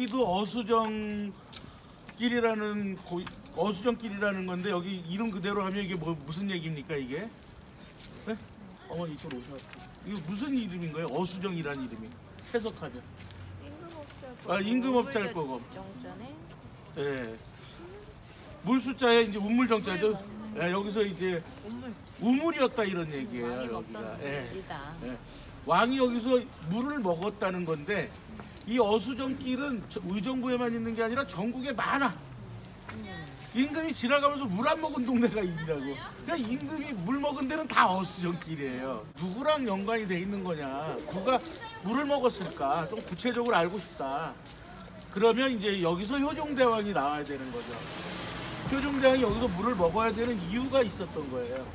여기도 어수정길이라는 건데 여기 이름 그대로 하면 이게 무슨 얘기입니까 이게? 네? 어머니 이쪽으로 오셔. 이게 무슨 이름인 거예요? 어수정이라는 이름이 해석하면. 임금업자일 거고. 예. 물 숫자에 이제 운물 정자죠. 예, 여기서 이제 우물이었다 이런 얘기예요. 여기가. 예. 예. 왕이 여기서 물을 먹었다는 건데 이 어수정길은 의정부에만 있는 게 아니라 전국에 많아. 임금이 지나가면서 물 안 먹은 동네가 있냐고. 그냥 임금이 물 먹은 데는 다 어수정길이에요. 누구랑 연관이 돼 있는 거냐, 누가 물을 먹었을까 좀 구체적으로 알고 싶다. 그러면 이제 여기서 효종대왕이 나와야 되는 거죠. 효종대왕이 여기서 물을 먹어야 되는 이유가 있었던 거예요.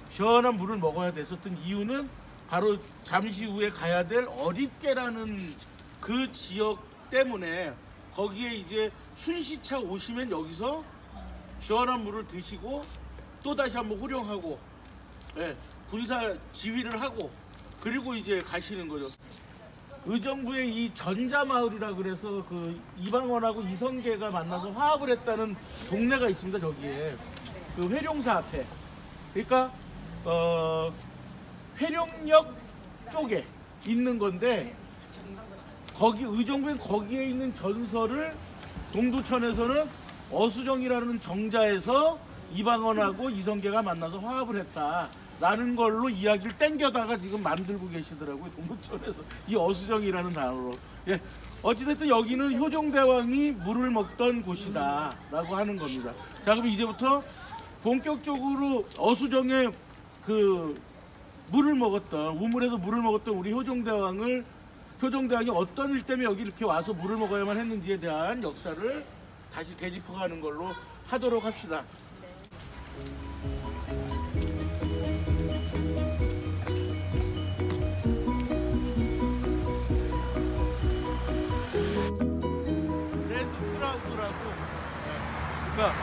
시원한 물을 먹어야 됐었던 이유는 바로 잠시 후에 가야 될 어립계라는 그 지역 때문에, 거기에 이제 순시차 오시면 여기서 시원한 물을 드시고 또 다시 한번 호령하고, 예, 군사 지휘를 하고 그리고 이제 가시는 거죠. 의정부의 이 전자마을이라 그래서 그 이방원하고 이성계가 만나서 화합을 했다는 동네가 있습니다. 저기에 그 회룡사 앞에. 그러니까 회룡역 쪽에 있는 건데, 거기 의정부엔 거기에 있는 전설을 동두천에서는 어수정이라는 정자에서 이방원하고 이성계가 만나서 화합을 했다라는 걸로 이야기를 땡겨다가 지금 만들고 계시더라고요. 동두천에서 이 어수정이라는 단어로. 예, 어찌됐든 여기는 효종대왕이 물을 먹던 곳이다 라고 하는 겁니다. 자, 그럼 이제부터 본격적으로 어수정에 그 물을 먹었던, 우물에서 물을 먹었던 우리 효종대왕이 어떤 일 때문에 여기 이렇게 와서 물을 먹어야만 했는지에 대한 역사를 다시 되짚어가는 걸로 하도록 합시다. 레드크라우드라고, 그러니까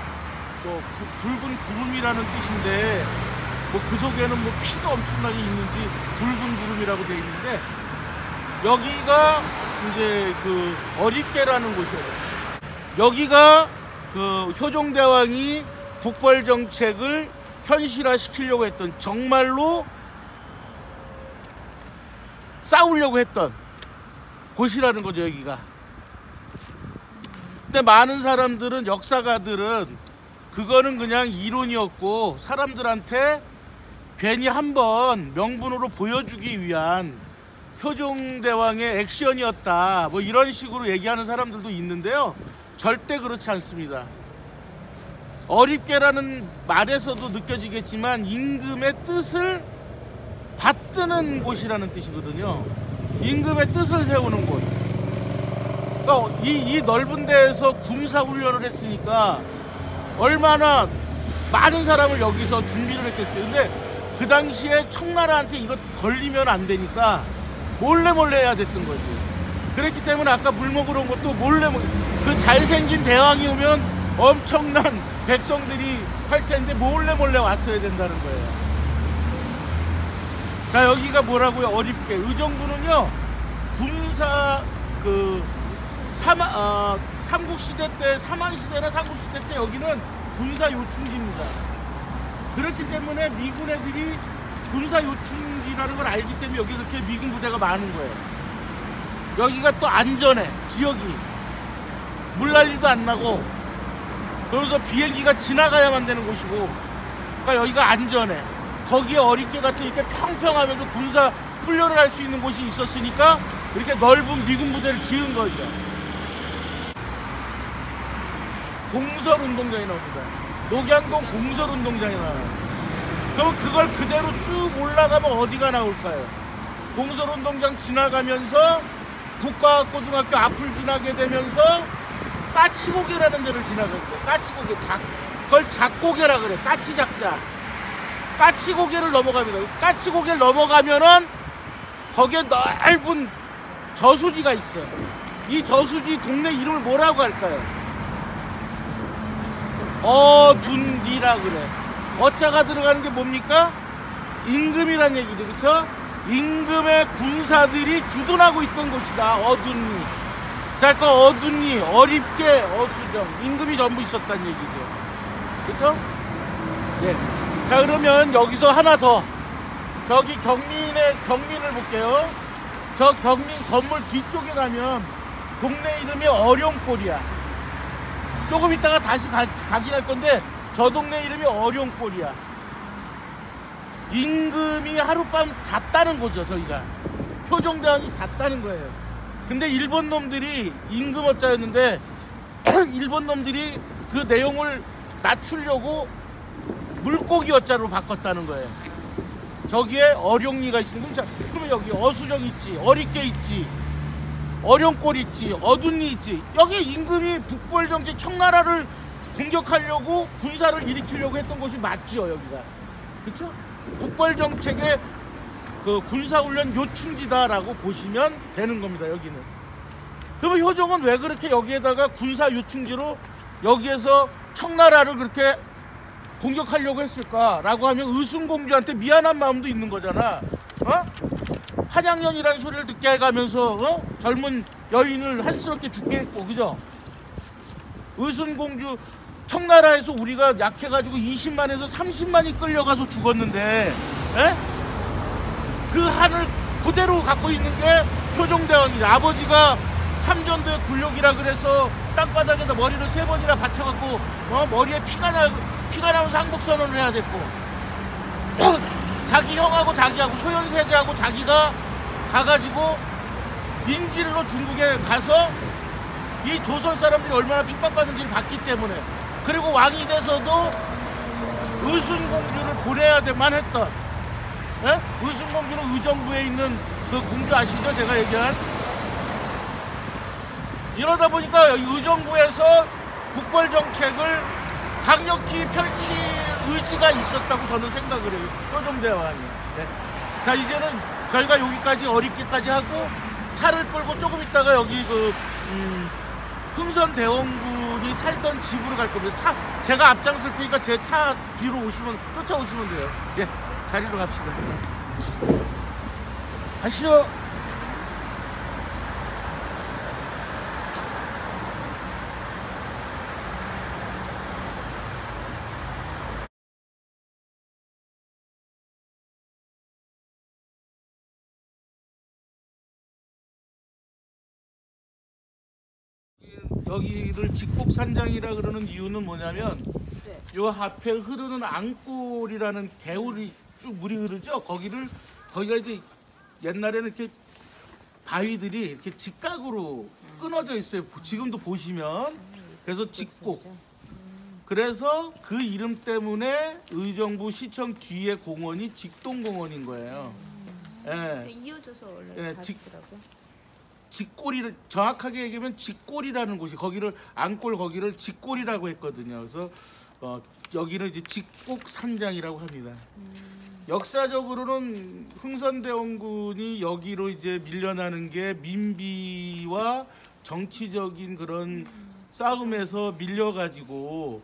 뭐 붉은 구름이라는 뜻인데, 뭐 그 속에는 뭐 피가 엄청나게 있는지 붉은 구름이라고 되어 있는데, 여기가 이제 그 어립계라는 곳이에요. 여기가 그 효종대왕이 북벌 정책을 현실화시키려고 했던, 정말로 싸우려고 했던 곳이라는 거죠, 여기가. 근데 많은 사람들은, 역사가들은 그거는 그냥 이론이었고 사람들한테 괜히 한번 명분으로 보여주기 위한 효종대왕의 액션이었다, 뭐 이런 식으로 얘기하는 사람들도 있는데요, 절대 그렇지 않습니다. 어립계라는 말에서도 느껴지겠지만 임금의 뜻을 받드는 곳이라는 뜻이거든요. 임금의 뜻을 세우는 곳. 그러니까 이 넓은 데에서 군사훈련을 했으니까 얼마나 많은 사람을 여기서 준비를 했겠어요. 근데 그 당시에 청나라한테 이거 걸리면 안 되니까 몰래 해야 됐던 거지. 그랬기 때문에 아까 물 먹으러 온 것도 몰래, 그 잘생긴 대왕이 오면 엄청난 백성들이 할 텐데 몰래 왔어야 된다는 거예요. 자, 여기가 뭐라고요? 어립계. 의정부는요, 군사 삼국시대 때, 삼한시대나 삼국시대 때 여기는 군사 요충지입니다. 그렇기 때문에 미군 애들이 군사 요충지라는 걸 알기 때문에 여기 그렇게 미군 부대가 많은 거예요. 여기가 또 안전해, 지역이. 물난리도 안 나고, 그러면서 비행기가 지나가야만 되는 곳이고, 그러니까 여기가 안전해. 거기에 어립계 같은 이렇게 평평하면서 군사 훈련을 할 수 있는 곳이 있었으니까 이렇게 넓은 미군 부대를 지은 거죠. 공설운동장이 나옵니다. 녹양동 공설운동장이 나와요. 그럼 그걸 그대로 쭉 올라가면 어디가 나올까요? 공설운동장 지나가면서 국가고등학교 앞을 지나게 되면서 까치고개라는 데를 지나갑니다. 까치고개, 그걸 작고개라 그래. 까치작자. 까치고개를 넘어갑니다. 까치고개를 넘어가면은 거기에 넓은 저수지가 있어요. 이 저수지 동네 이름을 뭐라고 할까요? 어둔리라 그래. 어자가 들어가는 게 뭡니까? 임금이란 얘기죠, 그렇죠? 임금의 군사들이 주둔하고 있던 곳이다, 어둔리. 자, 그 어둔이, 어립계, 어수정, 임금이 전부 있었다는 얘기죠. 그쵸? 예. 자, 그러면 여기서 하나 더. 저기 경민을 볼게요. 저 경민 건물 뒤쪽에 가면 동네 이름이 어룡골이야. 조금 있다가 다시 가긴 할 건데 저 동네 이름이 어룡골이야. 임금이 하룻밤 잤다는 거죠, 저희가. 표정대왕이 잤다는 거예요. 근데 일본 놈들이 임금 어짜였는데 일본 놈들이 그 내용을 낮추려고 물고기 어짜로 바꿨다는 거예요. 저기에 어룡리가 있으면 그러면 여기 어수정 있지, 어릿개 있지, 어룡골 있지, 어둔리 있지. 여기 임금이 북벌정책 청나라를 공격하려고 군사를 일으키려고 했던 곳이 맞죠, 여기가. 그렇죠? 북벌정책의 그 군사훈련 요충지다라고 보시면 되는 겁니다, 여기는. 그러면 효종은 왜 그렇게 여기에다가 군사 요충지로 여기에서 청나라를 그렇게 공격하려고 했을까라고 하면 의순공주한테 미안한 마음도 있는 거잖아. 어? 한양년이라는 소리를 듣게 해가면서 젊은 여인을 한스럽게 죽게 했고, 그죠? 의순공주 청나라에서 우리가 약해가지고 20만에서 30만이 끌려가서 죽었는데, 에? 그 한을 그대로 갖고 있는 게 효종대왕이죠. 아버지가 삼전도의 굴욕이라 그래서 땅바닥에다 머리를 3번이나 받쳐갖고 머리에 피가 나면서 항복선언을 해야 됐고 자기 형하고 자기하고 소현세제하고 자기가 가가지고 인질로 중국에 가서 이 조선 사람들이 얼마나 핍박받는지를 봤기 때문에, 그리고 왕이 돼서도 의순공주를 보내야 돼만 했던, 예? 의순공주는 의정부에 있는 그 공주 아시죠? 제가 얘기한. 이러다 보니까 의정부에서 북벌정책을 강력히 펼칠 의지가 있었다고 저는 생각을 해요, 효종대왕이. 네. 자, 이제는 저희가 여기까지 어립기까지 하고 차를 끌고 조금 있다가 여기 그 흥선대원군이 살던 집으로 갈 겁니다. 제가 앞장설 테니까 제 차 뒤로 쫓아오시면 돼요. 예, 자리로 갑시다. 가시죠. 여기를 직곡산장이라 그러는 이유는 뭐냐면 요 앞에 흐르는 앙골이라는 개울이 쭉 물이 흐르죠. 거기가 이제 옛날에는 이렇게 바위들이 이렇게 직각으로 끊어져 있어요. 지금도 보시면. 그래서 직곡. 그래서 그 이름 때문에 의정부 시청 뒤에 공원이 직동공원인 거예요. 예. 이어져서 원래 예, 가더라고요. 직골이를 정확하게 얘기하면 직골이라는 곳이, 거기를 앙골 거기를 직골이라고 했거든요. 그래서 여기는 이제 직곡산장이라고 합니다. 역사적으로는 흥선대원군이 여기로 이제 밀려나는 게 민비와 정치적인 그런 싸움에서 밀려가지고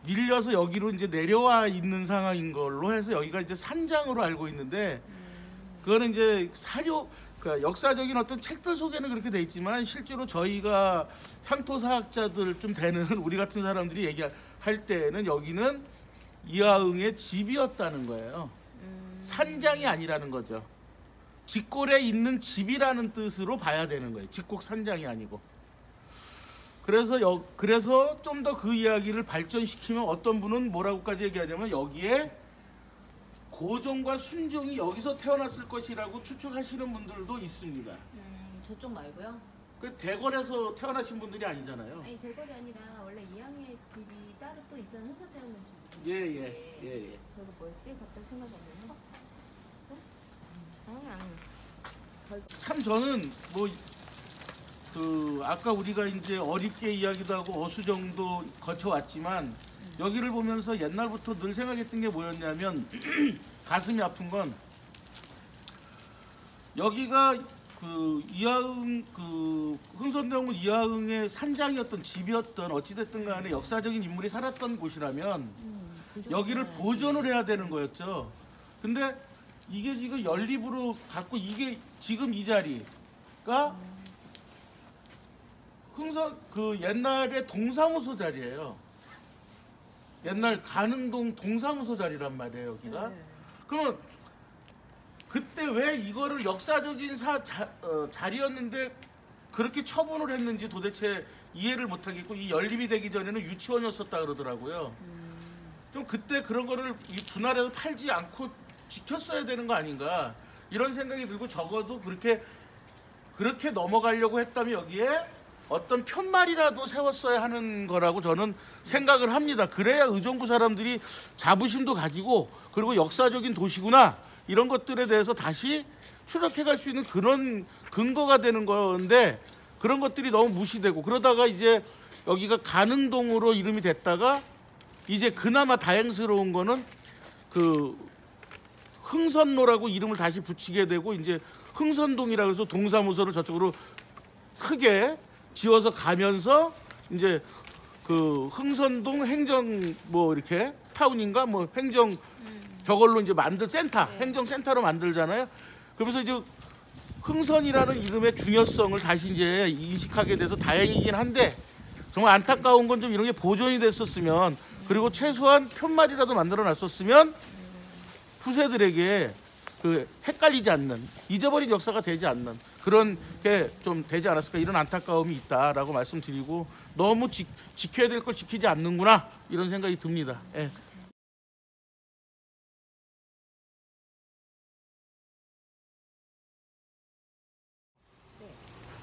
밀려서 여기로 이제 내려와 있는 상황인 걸로 해서 여기가 이제 산장으로 알고 있는데, 그거는 이제 그러니까 역사적인 어떤 책들 속에는 그렇게 돼 있지만 실제로 저희가 향토사학자들 좀 되는 우리 같은 사람들이 얘기할 때는 여기는 이하응의 집이었다는 거예요. 산장이 아니라는 거죠. 직골에 있는 집이라는 뜻으로 봐야 되는 거예요. 직곡산장이 아니고. 그래서 좀 더 그 이야기를 발전시키면 어떤 분은 뭐라고까지 얘기하냐면 여기에 고종과 순종이 여기서 태어났을 것이라고 추측하시는 분들도 있습니다. 저쪽 말고요? 그 대궐에서 태어나신 분들이 아니잖아요. 아니, 대궐이 아니라 원래 이항의 집이 따로 또 있잖아요. 흥선대원군 집. 예. 그거 뭐였지? 갑자기 생각이 안 나네. 참 저는 아까 우리가 이제 어립게 이야기도 하고 어수정도 거쳐왔지만 여기를 보면서 옛날부터 늘 생각했던 게 뭐였냐면 가슴이 아픈 건 여기가 그 이하응 흥선대원군 이하응의 산장이었던 집이었던 어찌됐든 간에 역사적인 인물이 살았던 곳이라면 여기를 보존을 해야 되는 거였죠. 근데 이게 지금 연립으로 갖고 이게 지금 이 자리 그러니까 흥선 그 옛날에 동사무소 자리예요. 옛날 가능동 동사무소 자리란 말이에요, 여기가. 그러면 그때 왜 이거를 역사적인 자리였는데 그렇게 처분을 했는지 도대체 이해를 못하겠고, 이 연립이 되기 전에는 유치원이었었다 그러더라고요. 좀 그때 그런 거를 이 분할해서 팔지 않고 지켰어야 되는 거 아닌가 이런 생각이 들고, 적어도 그렇게 넘어가려고 했다면 여기에 어떤 편말이라도 세웠어야 하는 거라고 저는 생각을 합니다. 그래야 의정부 사람들이 자부심도 가지고, 그리고 역사적인 도시구나 이런 것들에 대해서 다시 추적해 갈 수 있는 그런 근거가 되는 건데, 그런 것들이 너무 무시되고, 그러다가 이제 여기가 가능동으로 이름이 됐다가 이제 그나마 다행스러운 거는 그 흥선로라고 이름을 다시 붙이게 되고, 이제 흥선동이라고 해서 동사무소를 저쪽으로 크게 지어서 가면서 이제 그 흥선동 행정 뭐 이렇게 타운인가 뭐 행정 저걸로 이제 센터, 행정센터로 만들잖아요. 그러면서 이제 흥선이라는 이름의 중요성을 다시 이제 인식하게 돼서 다행이긴 한데, 정말 안타까운 건 좀 이런 게 보존이 됐었으면, 그리고 최소한 편말이라도 만들어 놨었으면 후세들에게 그 헷갈리지 않는, 잊어버린 역사가 되지 않는 그런 게 좀 되지 않았을까, 이런 안타까움이 있다라고 말씀드리고, 너무 지켜야 될 걸 지키지 않는구나 이런 생각이 듭니다. 예.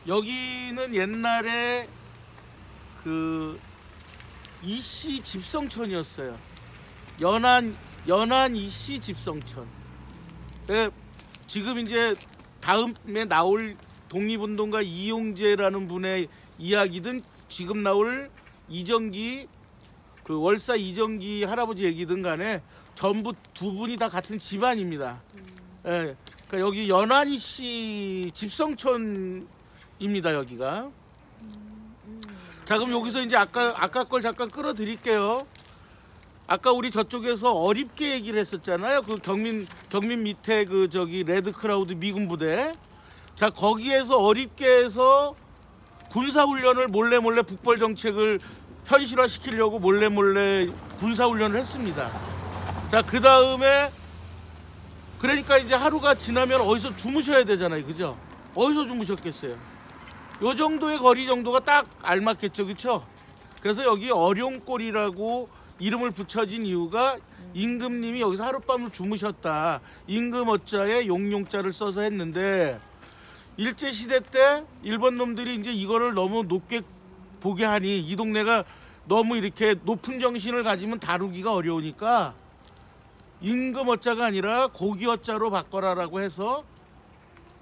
여기는 옛날에 그 이씨 집성촌이었어요. 연안 이씨 집성촌. 예, 지금 이제 다음에 나올 독립운동가 이용재라는 분의 이야기든 지금 나올 이정기 그 월사 이정기 할아버지 얘기든 간에 전부 두 분이 다 같은 집안입니다. 예, 그러니까 여기 연안이 씨 집성촌입니다, 여기가. 자, 그럼 여기서 이제 아까 걸 잠깐 끌어드릴게요. 아까 우리 저쪽에서 어립게 얘기를 했었잖아요. 그 경민 밑에 그 저기 레드 크라우드 미군 부대. 자, 거기에서 어립게에서 군사훈련을 몰래 북벌 정책을 현실화시키려고 몰래 군사훈련을 했습니다. 자, 그 다음에 그러니까 이제 하루가 지나면 어디서 주무셔야 되잖아요, 그죠? 어디서 주무셨겠어요? 요 정도의 거리 정도가 딱 알맞겠죠, 그렇죠? 그래서 여기 어룡골이라고 이름을 붙여진 이유가 임금님이 여기서 하룻밤을 주무셨다, 임금 어자에 용용자를 써서 했는데, 일제시대 때 일본 놈들이 이제 이거를 너무 높게 보게 하니, 이 동네가 너무 이렇게 높은 정신을 가지면 다루기가 어려우니까 임금 어자가 아니라 고기 어자로 바꿔라라고 해서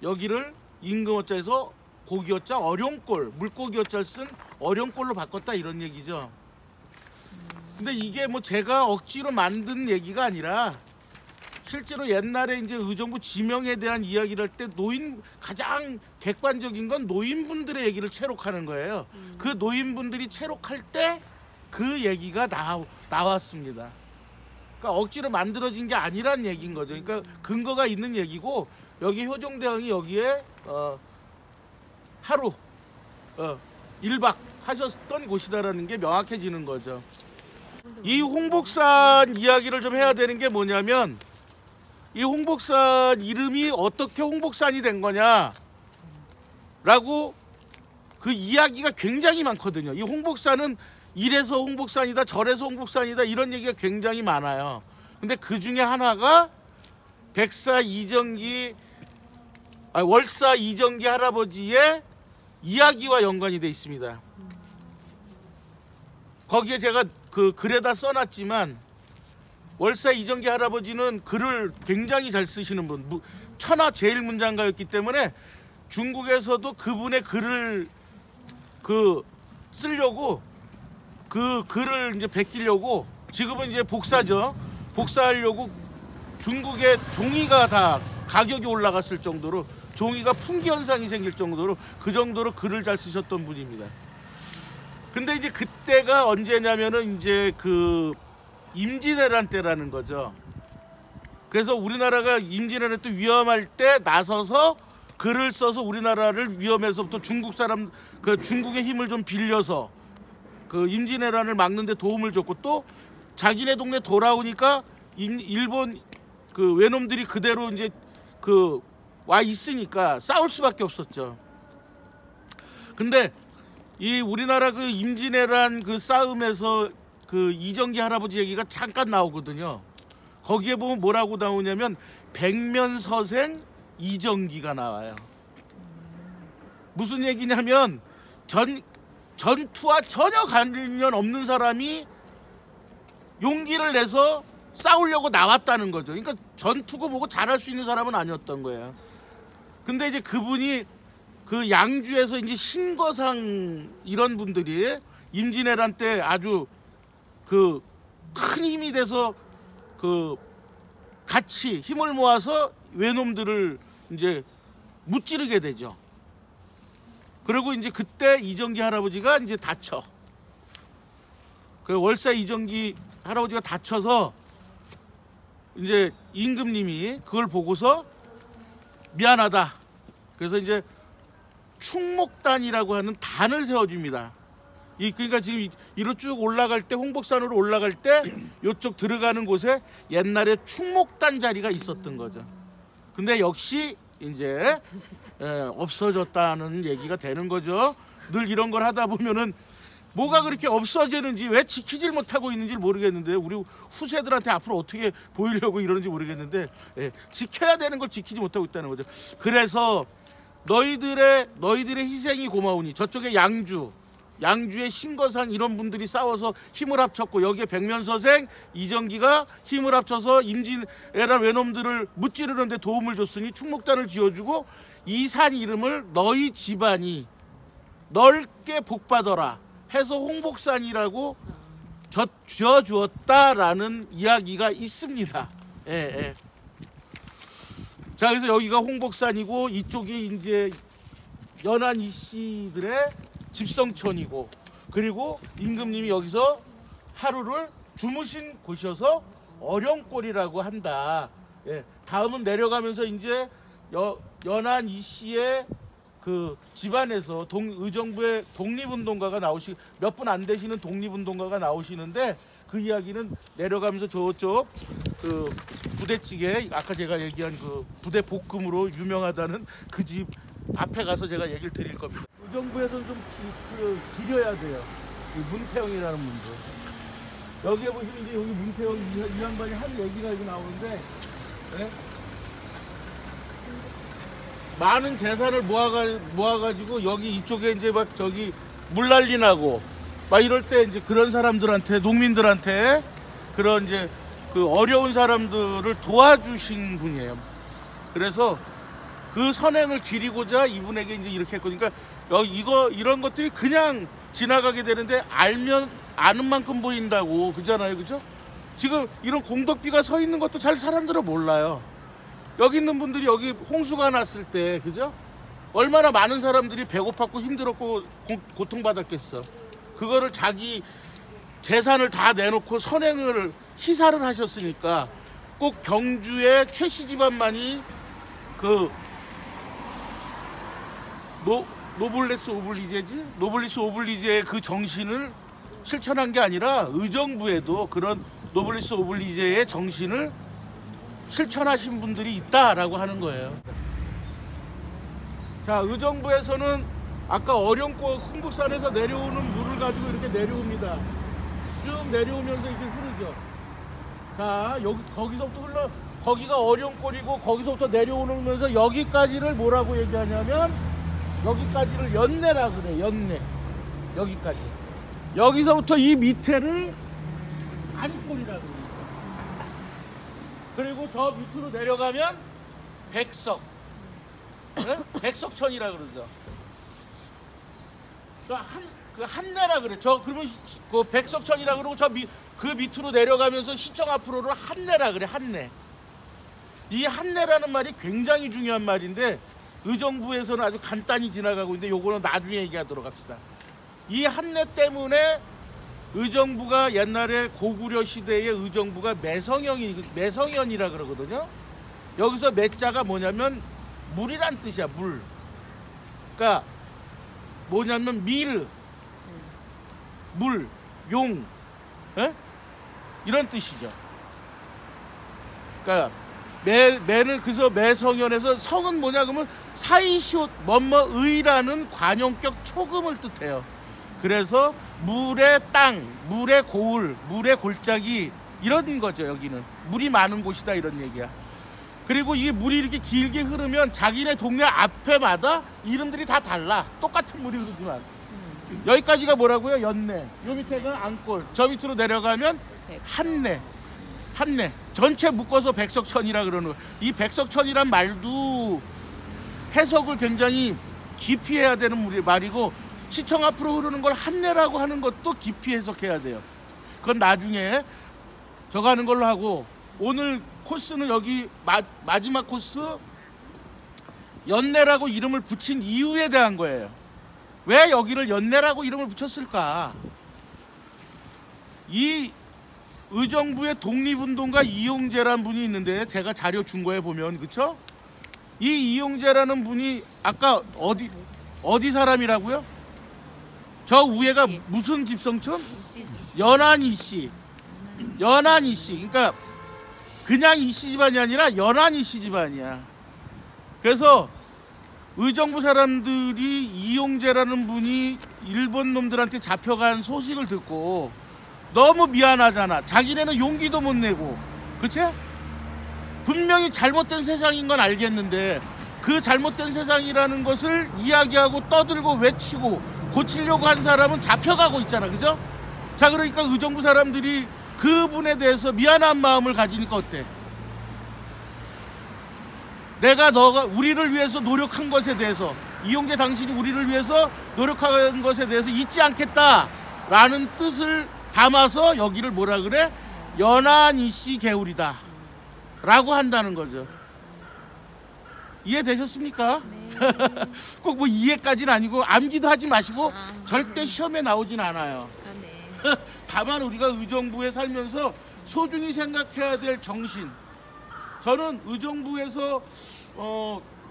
여기를 임금 어자에서 고기 어자 어룡골, 물고기 어자를 쓴 어룡골로 바꿨다, 이런 얘기죠. 근데 이게 뭐 제가 억지로 만든 얘기가 아니라 실제로 옛날에 이제 의정부 지명에 대한 이야기를 할 때 가장 객관적인 건 노인분들의 얘기를 채록하는 거예요. 그 노인분들이 채록할 때 그 얘기가 나왔습니다. 그러니까 억지로 만들어진 게 아니란 얘기인 거죠. 그러니까 근거가 있는 얘기고, 여기 효종대왕이 여기에 하루 1박 하셨던 곳이다라는 게 명확해지는 거죠. 이 홍복산 이야기를 좀 해야 되는 게 뭐냐면, 이 홍복산 이름이 어떻게 홍복산이 된 거냐 라고 그 이야기가 굉장히 많거든요. 이 홍복산은 이래서 홍복산이다, 저래서 홍복산이다, 이런 얘기가 굉장히 많아요. 근데 그 중에 하나가 월사 이정기 할아버지의 이야기와 연관이 돼 있습니다. 거기에 제가 그 글에다 써놨지만, 월사 이정기 할아버지는 글을 굉장히 잘 쓰시는 분, 천하 제일 문장가였기 때문에 중국에서도 그분의 글을 쓰려고, 그 글을 이제 베끼려고, 지금은 이제 복사하려고 중국의 종이가 다 가격이 올라갔을 정도로, 종이가 풍기 현상이 생길 정도로, 그 정도로 글을 잘 쓰셨던 분입니다. 근데 이제 그때가 언제냐면은 이제 그 임진왜란 때라는 거죠. 그래서 우리나라가 임진왜란 때 위험할 때 나서서 글을 써서 우리나라를 위험에서부터 중국 사람 그 중국의 힘을 좀 빌려서 그 임진왜란을 막는 데 도움을 줬고 또 자기네 동네 돌아오니까 일본 그 외놈들이 그대로 이제 그 와 있으니까 싸울 수밖에 없었죠. 근데 이 우리나라 그 임진왜란 그 싸움에서 그 이정기 할아버지 얘기가 잠깐 나오거든요. 거기에 보면 뭐라고 나오냐면 백면서생 이정기가 나와요. 무슨 얘기냐면 전투와 전혀 관련 없는 사람이 용기를 내서 싸우려고 나왔다는 거죠. 그러니까 전투고 뭐고 잘할 수 있는 사람은 아니었던 거예요. 근데 이제 그분이 그 양주에서 이제 신거상 이런 분들이 임진왜란 때 아주 그 큰 힘이 돼서 그 같이 힘을 모아서 외놈들을 이제 무찌르게 되죠. 그리고 이제 그때 이정기 할아버지가 이제 다쳐. 그 월사 이정기 할아버지가 다쳐서 이제 임금님이 그걸 보고서 미안하다. 그래서 이제 충목단이라고 하는 단을 세워줍니다. 그러니까 지금 이로 쭉 올라갈 때 홍복산으로 올라갈 때 이쪽 들어가는 곳에 옛날에 충목단 자리가 있었던 거죠. 근데 역시 이제 없어졌다는 얘기가 되는 거죠. 늘 이런 걸 하다 보면은 뭐가 그렇게 없어지는지 왜 지키질 못하고 있는지 모르겠는데 우리 후세들한테 앞으로 어떻게 보이려고 이러는지 모르겠는데 지켜야 되는 걸 지키지 못하고 있다는 거죠. 그래서 너희들의 희생이 고마우니 저쪽에 양주의 신거상 이런 분들이 싸워서 힘을 합쳤고 여기에 백면서생 이정기가 힘을 합쳐서 임진왜란 외놈들을 무찌르는데 도움을 줬으니 충목단을 지어주고 이 산 이름을 너희 집안이 넓게 복받아라 해서 홍복산이라고 지어주었다라는 이야기가 있습니다. 예. 자, 그래서 여기가 홍복산이고 이쪽이 이제 연안 이씨들의 집성촌이고 그리고 임금님이 여기서 하루를 주무신 곳이어서 어령골이라고 한다. 예. 다음은 내려가면서 이제 연안 이씨의 그 집안에서 의정부의 독립운동가가 몇 분 안 되시는 독립운동가가 나오시는데 그 이야기는 내려가면서 저쪽 그 부대찌개 아까 제가 얘기한 그 부대 볶음으로 유명하다는 그 집 앞에 가서 제가 얘기를 드릴 겁니다. 의정부에서는 좀 기려야 돼요. 문태영이라는 분들. 여기에 보시면 이제 여기 문태영 이 양반이 한 얘기가 여기 나오는데 네? 많은 재산을 모아가지고 여기 이쪽에 이제 막 저기 물난리 나고 막 이럴 때 이제 그런 사람들한테 농민들한테 그런 이제 그 어려운 사람들을 도와주신 분이에요. 그래서 그 선행을 기리고자 이분에게 이제 이렇게 했거든요. 그러니까 이런 것들이 그냥 지나가게 되는데 알면 아는 만큼 보인다고 그잖아요, 그죠? 지금 이런 공덕비가 서 있는 것도 잘 사람들은 몰라요. 여기 있는 분들이 여기 홍수가 났을 때 그죠? 얼마나 많은 사람들이 배고팠고 힘들었고 고통받았겠어. 그거를 자기 재산을 다 내놓고 선행을 희사를 하셨으니까 꼭 경주의 최씨 집안만이 그 노블리스 오블리제의 그 정신을 실천한 게 아니라 의정부에도 그런 노블리스 오블리제의 정신을 실천하신 분들이 있다라고 하는 거예요. 자, 의정부에서는 아까 어령골 흥북산에서 내려오는 물을 가지고 이렇게 내려옵니다. 쭉 내려오면서 이렇게 흐르죠. 자, 거기서부터 거기가 어령골이고 거기서부터 내려오면서 여기까지를 뭐라고 얘기하냐면 여기까지를 연내라 그래. 연내. 여기까지. 여기서부터 이 밑에를 안골이라 그래. 그리고 저 밑으로 내려가면 백석, 네? 백석천이라 그러죠. 그 한내라 그래. 그러면 그 백석천이라 그러고 그 밑으로 내려가면서 시청 앞으로를 한내라 그래. 한내. 이 한내라는 말이 굉장히 중요한 말인데 의정부에서는 아주 간단히 지나가고 있는데 요거는 나중에 얘기하도록 합시다. 이 한내 때문에 의정부가 옛날에 고구려 시대의 의정부가 매성현이라 그러거든요. 여기서 매자가 뭐냐면 물이란 뜻이야, 물. 그러니까 뭐냐면 미르, 물, 용, 에? 이런 뜻이죠. 그러니까 매는 그래서 매성현에서 성은 뭐냐 그러면 사이시옷 뭐뭐의라는 관용격 초금을 뜻해요. 그래서 물의 땅, 물의 고을, 물의 골짜기 이런 거죠. 여기는 물이 많은 곳이다 이런 얘기야. 그리고 이 물이 이렇게 길게 흐르면 자기네 동네 앞에마다 이름들이 다 달라. 똑같은 물이 흐르지만 여기까지가 뭐라고요? 연내. 요 밑에는 안골. 저 밑으로 내려가면 한내. 한내. 전체 묶어서 백석천이라 그러는. 이 백석천이란 말도 해석을 굉장히 깊이 해야 되는 말이고 시청 앞으로 흐르는 걸 한내라고 하는 것도 깊이 해석해야 돼요. 그건 나중에 저거 하는 걸로 하고 오늘 코스는 여기 마지막 코스 연내라고 이름을 붙인 이유에 대한 거예요. 왜 여기를 연내라고 이름을 붙였을까? 이 의정부의 독립운동가 이용재라는 분이 있는데 제가 자료 준 거에 보면 그쵸? 이 이용재라는 분이 아까 어디 사람이라고요? 저 위에가 무슨 집성촌? 연안 이씨. 그러니까 그냥 이씨 집안이 아니라 연안 이씨 집안이야. 그래서 의정부 사람들이 이용재라는 분이 일본 놈들한테 잡혀간 소식을 듣고 너무 미안하잖아. 자기네는 용기도 못 내고, 그치? 분명히 잘못된 세상인 건 알겠는데 그 잘못된 세상이라는 것을 이야기하고 떠들고 외치고 고치려고 한 사람은 잡혀가고 있잖아, 그죠? 자, 그러니까 의정부 사람들이 그분에 대해서 미안한 마음을 가지니까 어때? 너가 우리를 위해서 노력한 것에 대해서, 이용재 당신이 우리를 위해서 노력한 것에 대해서 잊지 않겠다라는 뜻을 담아서 여기를 뭐라 그래? 연안이씨 개울이다 라고 한다는 거죠. 이해되셨습니까? 네. 꼭 뭐 이해까지는 아니고 암기도 하지 마시고 절대 시험에 나오진 않아요. 네. 다만 우리가 의정부에 살면서 소중히 생각해야 될 정신. 저는 의정부에서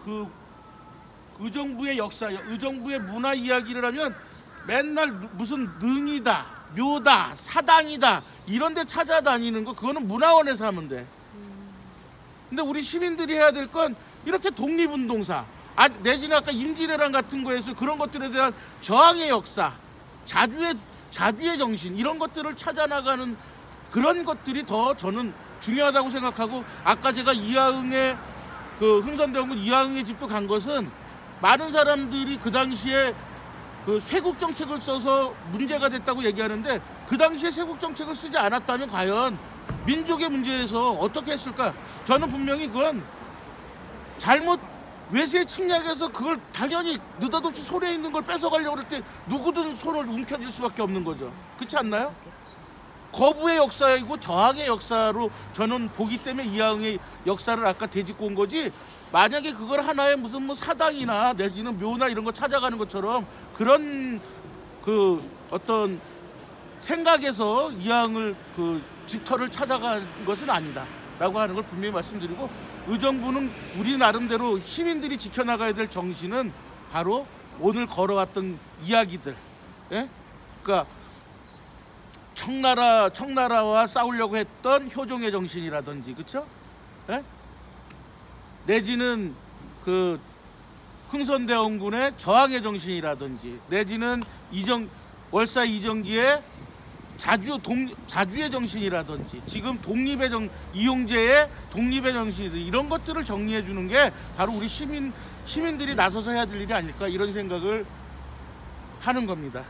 그 의정부의 역사, 의정부의 문화 이야기를 하면 맨날 무슨 능이다, 묘다, 사당이다 이런 데 찾아다니는 거 그거는 문화원에서 하면 돼. 근데 우리 시민들이 해야 될 건 이렇게 독립운동사, 내지는 아까 임진왜란 같은 거에서 그런 것들에 대한 저항의 역사, 자주의 정신 이런 것들을 찾아나가는 그런 것들이 더 저는 중요하다고 생각하고 아까 제가 이하응의 그 흥선대원군 이하응의 집도 간 것은 많은 사람들이 그 당시에 그 쇄국 정책을 써서 문제가 됐다고 얘기하는데 그 당시에 쇄국 정책을 쓰지 않았다면 과연 민족의 문제에서 어떻게 했을까? 저는 분명히 그건 잘못 외세 침략해서 그걸 당연히 느닷없이 손에 있는 걸 뺏어가려고 그럴 때 누구든 손을 움켜쥘 수밖에 없는 거죠. 그렇지 않나요? 거부의 역사이고 저항의 역사로 저는 보기 때문에 이하응의 역사를 아까 되짚고 온 거지. 만약에 그걸 하나의 무슨 뭐 사당이나 내지는 묘나 이런 거 찾아가는 것처럼 그런 그 어떤 생각에서 이하응을 그 집터를 찾아간 것은 아니다라고 하는 걸 분명히 말씀드리고, 의정부는 우리 나름대로 시민들이 지켜나가야 될 정신은 바로 오늘 걸어왔던 이야기들, 예? 그러니까 청나라와 싸우려고 했던 효종의 정신이라든지, 그쵸? 예? 내지는 그 흥선대원군의 저항의 정신이라든지, 내지는 월사 이정기의 자주의 정신이라든지, 지금 이용재의 독립의 정신, 이런 것들을 정리해 주는 게 바로 우리 시민들이 나서서 해야 될 일이 아닐까 이런 생각을 하는 겁니다.